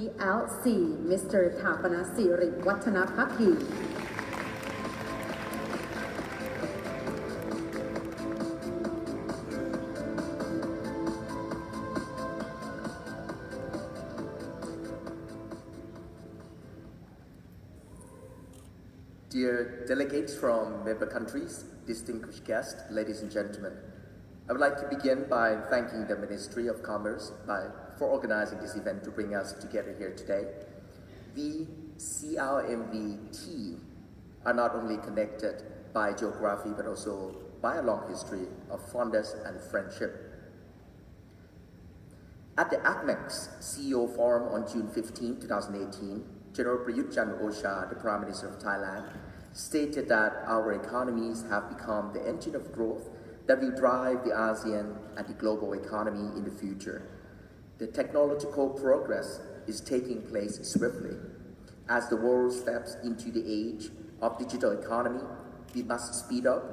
CLC Mr. ถาปนสิริวัฒนภักดี Dear delegates from member countries, distinguished guests, ladies and gentlemen, I would like to begin by thanking the Ministry of Commerce for organizing this event to bring us together here today. We, CLMVT, are not only connected by geography but also by a long history of fondness and friendship. At the ACMEX CEO Forum on June 15, 2018, General Prayut Chan-o-cha, the Prime Minister of Thailand, stated that our economies have become the engine of growth that will drive the ASEAN and the global economy in the future. The technological progress is taking place swiftly. As the world steps into the age of digital economy, we must speed up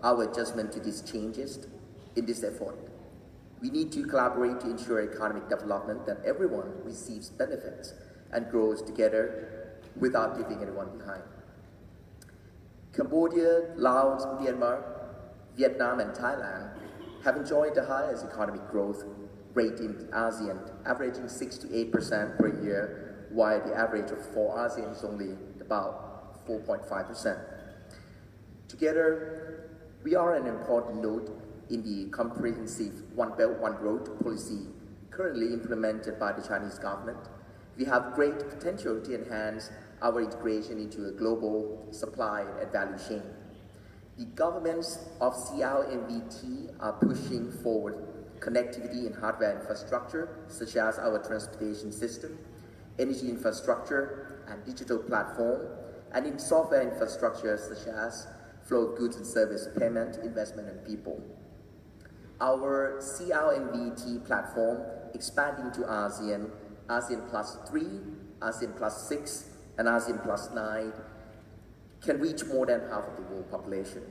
our adjustment to these changes in this effort. We need to collaborate to ensure economic development that everyone receives benefits and grows together without leaving anyone behind. Cambodia, Laos, Myanmar, Vietnam, and Thailand have enjoyed the highest economic growth rate in ASEAN, averaging 6 to 8% per year, while the average for ASEAN is only about 4.5%. Together, we are an important node in the comprehensive One Belt, One Road policy currently implemented by the Chinese government. We have great potential to enhance our integration into a global supply and value chain. The governments of CLMVT are pushing forward connectivity in hardware infrastructure, such as our transportation system, energy infrastructure, and digital platform, and in software infrastructure, such as flow of goods and service, payment, investment, and people. Our CLMVT platform expanding to ASEAN, ASEAN Plus 3, ASEAN Plus 6, and ASEAN Plus 9 can reach more than half of the world population.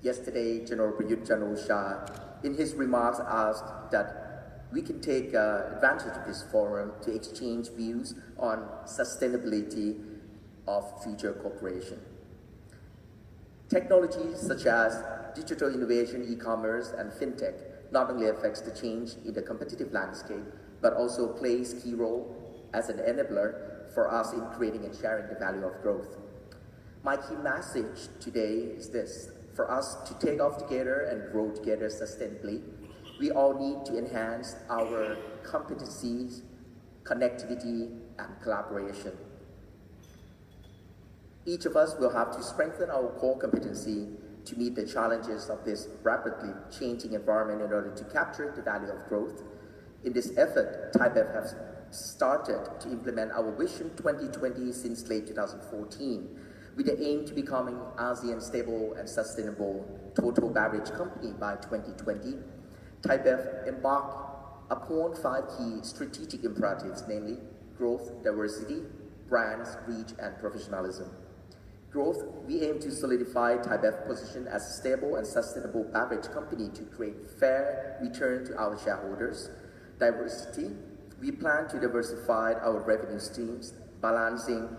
Yesterday, General Prayut Chan-o-cha, in his remarks, asked that we can take advantage of this forum to exchange views on sustainability of future cooperation. Technologies such as digital innovation, e-commerce, and fintech not only affects the change in the competitive landscape, but also plays key role as an enabler for us in creating and sharing the value of growth. My key message today is this: for us to take off together and grow together sustainably, we all need to enhance our competencies, connectivity, and collaboration. Each of us will have to strengthen our core competency to meet the challenges of this rapidly changing environment in order to capture the value of growth. In this effort, ThaiBev has started to implement our Vision 2020 since late 2014, with the aim to becoming ASEAN stable and sustainable total beverage company by 2020. ThaiBev embarked upon 5 key strategic imperatives, namely growth, diversity, brands, reach, and professionalism. Growth, we aim to solidify ThaiBev's position as a stable and sustainable beverage company to create fair return to our shareholders. Diversity, we plan to diversify our revenue streams, balancing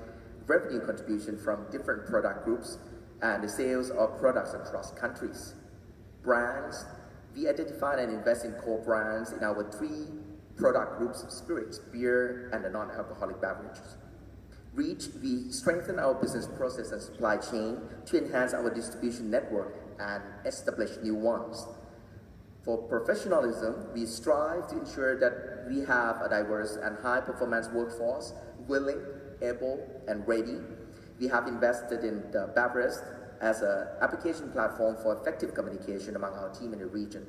revenue contribution from different product groups and the sales of products across countries. Brands, we identify and invest in core brands in our 3 product groups: spirits, beer, and the non-alcoholic beverages. Reach, we strengthen our business process and supply chain to enhance our distribution network and establish new ones. For professionalism, we strive to ensure that we have a diverse and high-performance workforce, willing, able, and ready. We have invested in the Beverage as an application platform for effective communication among our team in the region.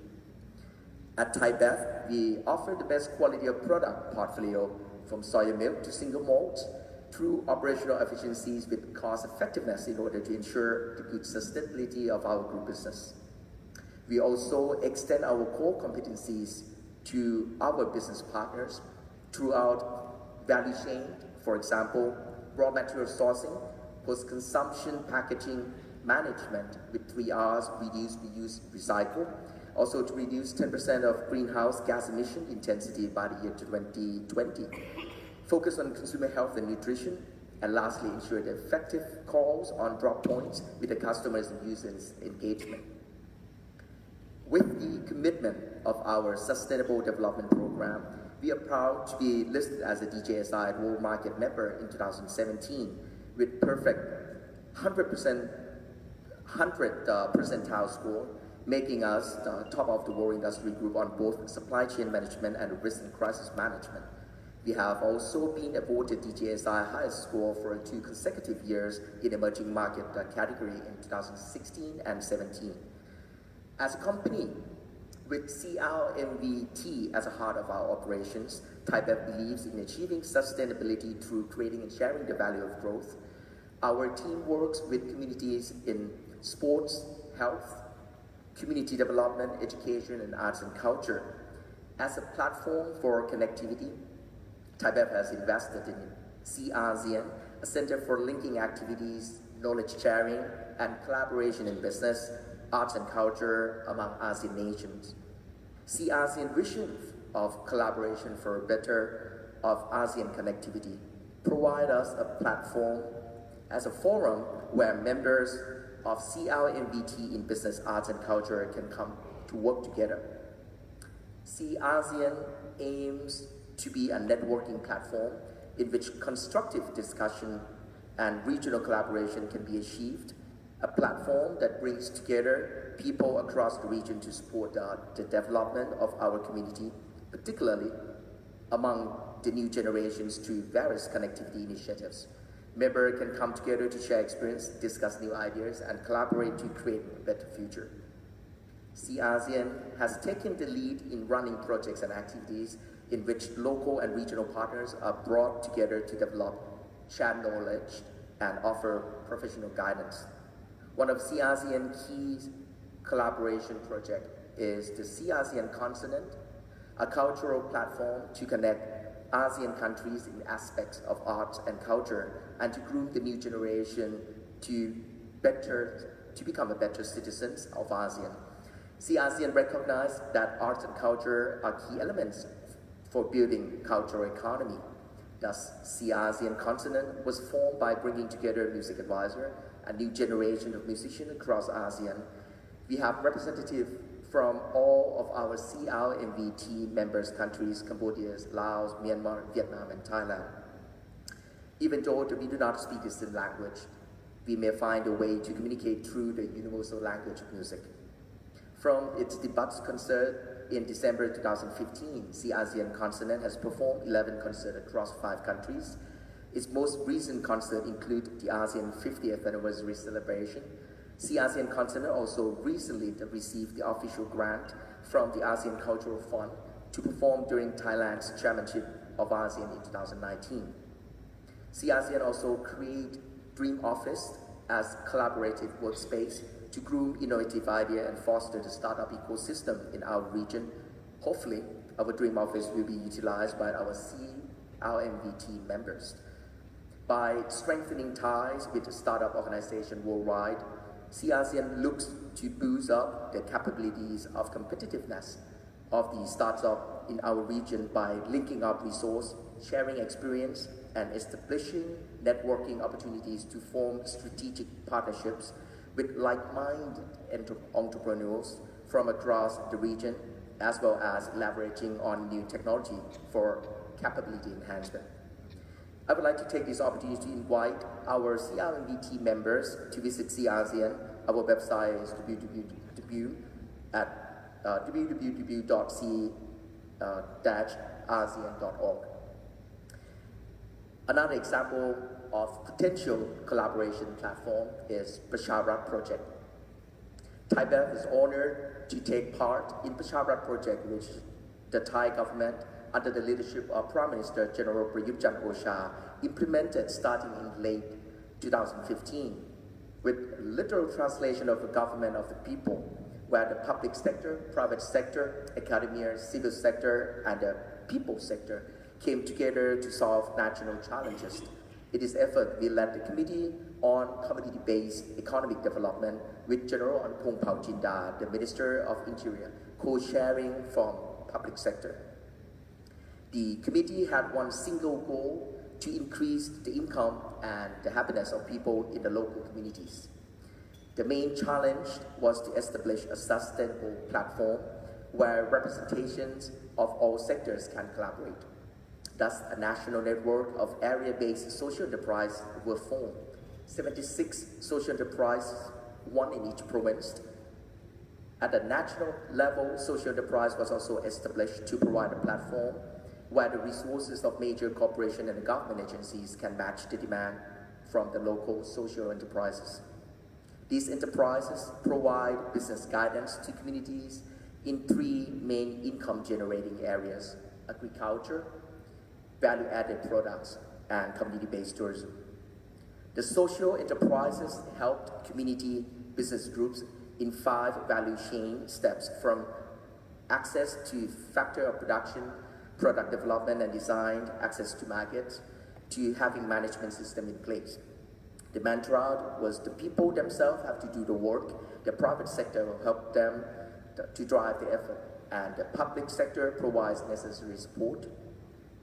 At ThaiBev, we offer the best quality of product portfolio from soya milk to single malts through operational efficiencies with cost effectiveness in order to ensure the good sustainability of our group business. We also extend our core competencies to our business partners throughout value chain. For example, raw material sourcing, post-consumption packaging management with 3 R's: reduce, reuse, recycle. Also to reduce 10% of greenhouse gas emission intensity by the year 2020. focus on consumer health and nutrition, and lastly, ensure the effective calls on drop points with the customers and users engagement. With the commitment of our Sustainable Development Program, we are proud to be listed as a DJSI World Market member in 2017 with perfect 100% percentile score, making us the top of the world industry group on both supply chain management and risk and crisis management. We have also been awarded DJSI highest score for 2 consecutive years in emerging market category in 2016 and 17. As a company with CLMVT as a heart of our operations, ThaiBev believes in achieving sustainability through creating and sharing the value of growth. Our team works with communities in sports, health, community development, education, and arts and culture. As a platform for connectivity, ThaiBev has invested in CASEAN, a center for linking activities, knowledge sharing, and collaboration in business, arts and culture among ASEAN nations. CASEAN vision of collaboration for better of ASEAN connectivity provide us a platform as a forum where members of CLMVT in business, arts, and culture can come to work together. CASEAN aims to be a networking platform in which constructive discussion and regional collaboration can be achieved, a platform that brings together people across the region to support the development of our community, particularly among the new generations through various connectivity initiatives. Members can come together to share experience, discuss new ideas, and collaborate to create a better future. CASEAN has taken the lead in running projects and activities in which local and regional partners are brought together to develop, share knowledge, and offer professional guidance. One of CASEAN key collaboration project is the CASEAN Continent, a cultural platform to connect ASEAN countries in aspects of arts and culture and to groom the new generation to become a better citizens of ASEAN. CASEAN recognized that arts and culture are key elements for building cultural economy. Thus, CASEAN Continent was formed by bringing together music advisor, a new generation of musicians across ASEAN. We have representatives from all of our CLMVT members countries, Cambodia, Laos, Myanmar, Vietnam, and Thailand. Even though we do not speak the same language, we may find a way to communicate through the universal language of music. From its debut concert in December 2015, CASEAN Continent has performed 11 concerts across 5 countries. Its most recent concert includes the ASEAN 50th anniversary celebration. CASEAN Continent also recently received the official grant from the ASEAN Cultural Fund to perform during Thailand's chairmanship of ASEAN in 2019. CASEAN also created Dream Office as collaborative workspace to groom innovative ideas and foster the startup ecosystem in our region. Hopefully, our Dream Office will be utilized by our CLMVT members. By strengthening ties with the startup organization worldwide, CASEAN looks to boost up the capabilities of competitiveness of the startup in our region by linking up resources, sharing experience, and establishing networking opportunities to form strategic partnerships with like-minded entrepreneurs from across the region, as well as leveraging on new technology for capability enhancement. I would like to take this opportunity to invite our CLMVT members to visit CASEAN. Our website is www.c-asean.org. Another example of potential collaboration platform is Pracharat Project. ThaiBev is honored to take part in Pracharat Project, which the Thai government, under the leadership of Prime Minister General Prayut Chan-o-cha, implemented starting in late 2015, with literal translation of the government of the people, where the public sector, private sector, academia, civil sector, and the people sector came together to solve national challenges. In this effort, we led the Committee on Community-Based Economic Development with General Anpong Paujinda, the Minister of Interior, co-chairing from public sector. The committee had one single goal to increase the income and the happiness of people in the local communities. The main challenge was to establish a sustainable platform where representations of all sectors can collaborate. Thus, a national network of area-based social enterprises were formed. 76 social enterprises, one in each province. At the national level, social enterprise was also established to provide a platform where the resources of major corporations and government agencies can match the demand from the local social enterprises. These enterprises provide business guidance to communities in three main income-generating areas: agriculture, value-added products, and community-based tourism. The social enterprises helped community business groups in 5 value chain steps, from access to factor of production, product development and design, access to markets, to having management system in place. The mantra was the people themselves have to do the work, the private sector will help them to drive the effort, and the public sector provides necessary support.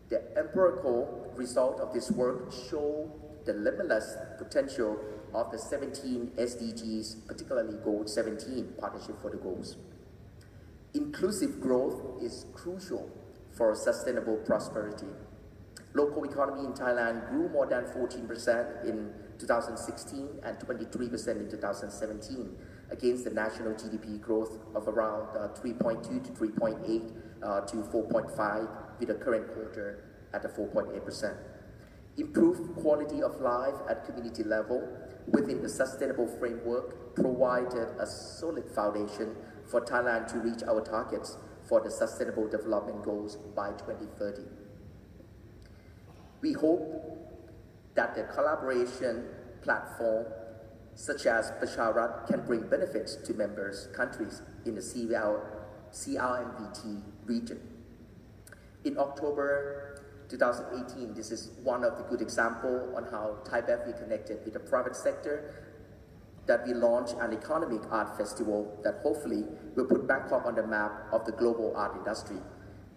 The empirical result of this work show the limitless potential of the 17 SDGs, particularly Goal 17, Partnership for the Goals. Inclusive growth is crucial for sustainable prosperity. Local economy in Thailand grew more than 14% in 2016 and 23% in 2017 against the national GDP growth of around 3.2 to 3.8 to 4.5 with the current quarter at 4.8%. Improved quality of life at community level within the sustainable framework provided a solid foundation for Thailand to reach our targets for the Sustainable Development Goals by 2030. We hope that the collaboration platform such as Pacharat can bring benefits to members countries in the CLMVT region. In October 2018, this is one of the good examples on how ThaiBev we connected with the private sector, that we launched an economic art festival that hopefully will put Bangkok on the map of the global art industry.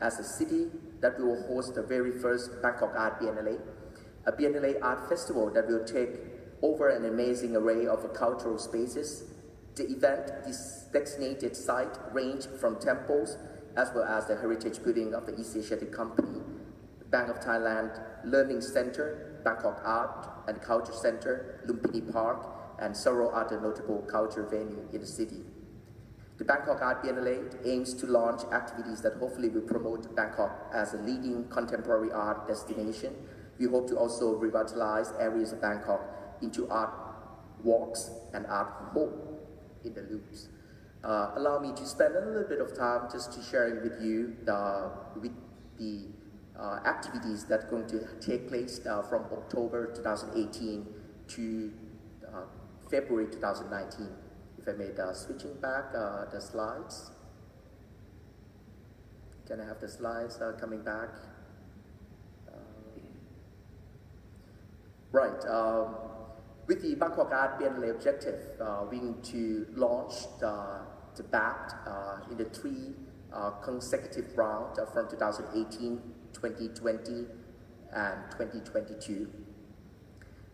As a city that will host the very first Bangkok Art Biennale, a Biennale art festival that will take over an amazing array of cultural spaces. The event, this designated site, range from temples as well as the heritage building of the East Asiatic Company, Bank of Thailand Learning Center, Bangkok Art and Culture Center, Lumpini Park, and several other notable culture venues in the city. The Bangkok Art Biennale aims to launch activities that hopefully will promote Bangkok as a leading contemporary art destination. We hope to also revitalize areas of Bangkok into art walks and art home in the loops. Allow me to spend a little bit of time just to sharing with you the activities that are going to take place from October 2018 to February 2019. If I made switching back the slides. Can I have the slides coming back? Right. With the Bangkok Art Biennale objective, we need to launch the BAT in the 3 consecutive rounds from 2018, 2020, and 2022.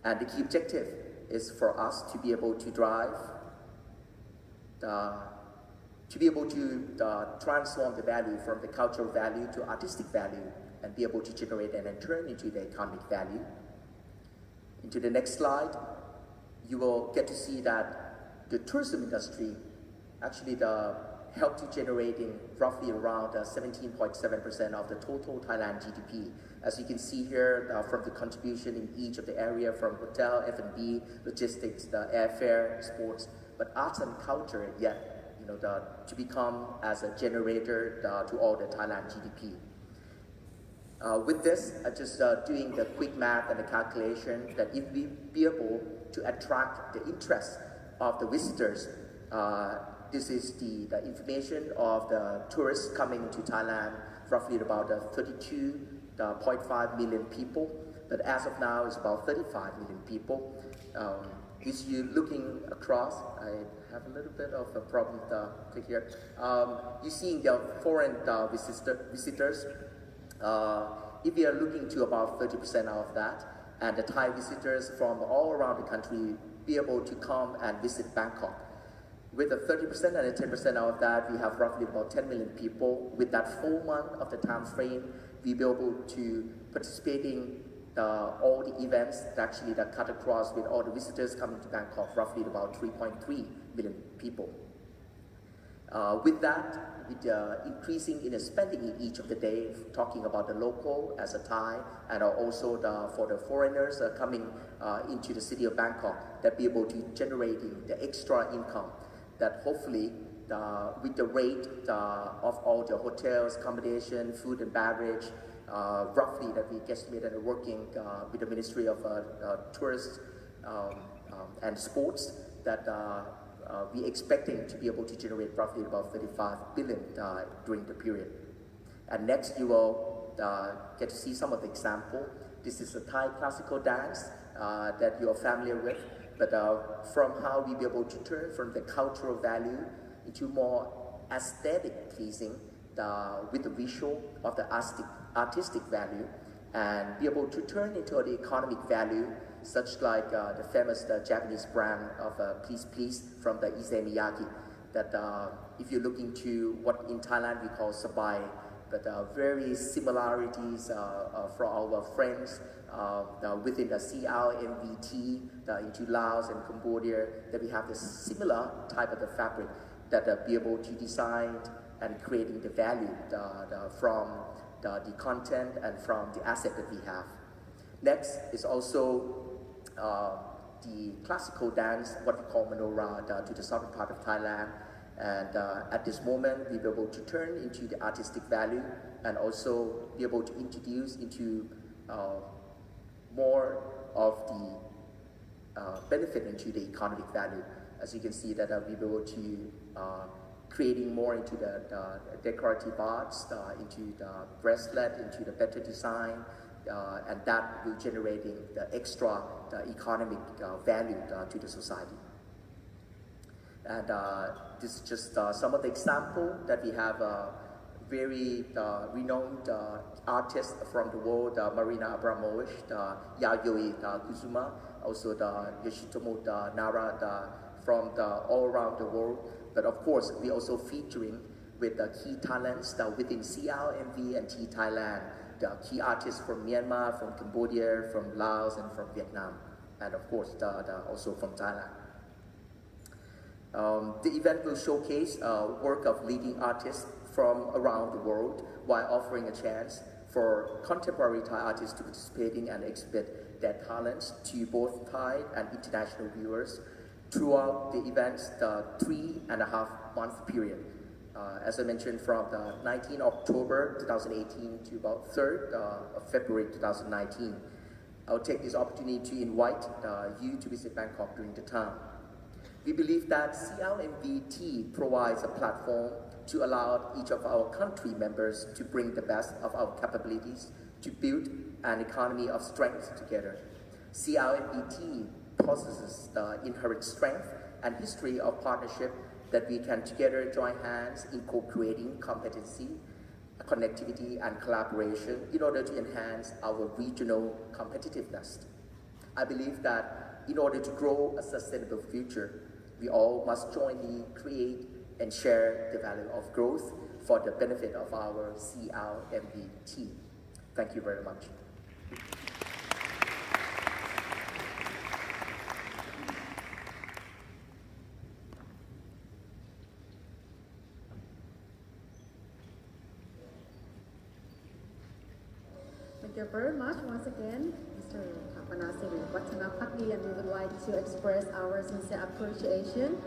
And the key objective is for us to be able to drive transform the value from the cultural value to artistic value and be able to generate and then turn into the economic value. Into the next slide, you will get to see that the tourism industry actually helped to generating roughly around 17.7% of the total Thailand GDP. As you can see here, from the contribution in each of the area, from hotel, F&B, logistics, the airfare, sports, but arts and culture yet, to become as a generator to all the Thailand GDP. With this, just doing the quick math and the calculation that if we be able to attract the interest of the visitors, this is the information of the tourists coming to Thailand, roughly about 32.5 million people, but as of now it's about 35 million people. If you're looking across, I have a little bit of a problem click here. You're seeing the foreign visitors If we are looking to about 30% of that, and the Thai visitors from all around the country be able to come and visit Bangkok. With the 30% and the 10% of that, we have roughly about 10 million people. With that 4 month of the time frame, we be able to participating all the events that cut across with all the visitors coming to Bangkok, roughly about 3.3 million people. With that, with increasing in the spending in each of the day, talking about the local as a Thai, and also for the foreigners coming into the city of Bangkok, that be able to generating the extra income that hopefully with the rate of all the hotels, accommodation, food and beverage, roughly that we guesstimate and working with the Ministry of Tourists and Sports that we expecting to be able to generate roughly about 35 billion during the period. And next you will get to see some of the example. This is a Thai classical dance that you are familiar with, but from how we be able to turn from the cultural value into more aesthetic pleasing with the visual of the artistic value, and be able to turn into the economic value, such like the famous Japanese brand of Please Please from the Ise Miyake, that if you look into what in Thailand we call sabai, but very similarities for our friends within the CLMVT into Laos and Cambodia, that we have the similar type of the fabric that be able to design and creating the value from the content and from the asset that we have. Next is also the classical dance, what we call Manora, to the southern part of Thailand. And at this moment, we'll be able to turn into the artistic value and also be able to introduce into more of the benefit into the economic value. As you can see that we'll be able to creating more into the decorative arts, into the bracelet, into the better design, and that will generating the extra economic value to the society. And this is just some of the example that we have very renowned artists from the world, Marina Abramovich, Yayoi Kusuma, also the Yoshitomo Nara from all around the world. But of course, we also featuring with the key talents within CLMV and T Thailand, the key artists from Myanmar, from Cambodia, from Laos, and from Vietnam, and of course, also from Thailand. The event will showcase work of leading artists from around the world while offering a chance for contemporary Thai artists to participating and exhibit their talents to both Thai and international viewers throughout the event's 3.5 month period. As I mentioned, from the 19th October 2018 to about 3rd of February 2019. I'll take this opportunity to invite you to visit Bangkok during the time. We believe that CLMVT provides a platform to allow each of our country members to bring the best of our capabilities to build an economy of strength together. CLMVT possesses the inherent strength and history of partnership that we can together join hands in co-creating competency, connectivity, and collaboration in order to enhance our regional competitiveness. I believe that in order to grow a sustainable future, we all must jointly create and share the value of growth for the benefit of our CLMVT. Thank you very much. Thank you very much once again, Mr. Thapanasiri Wattanaphakdi, and we would like to express our sincere appreciation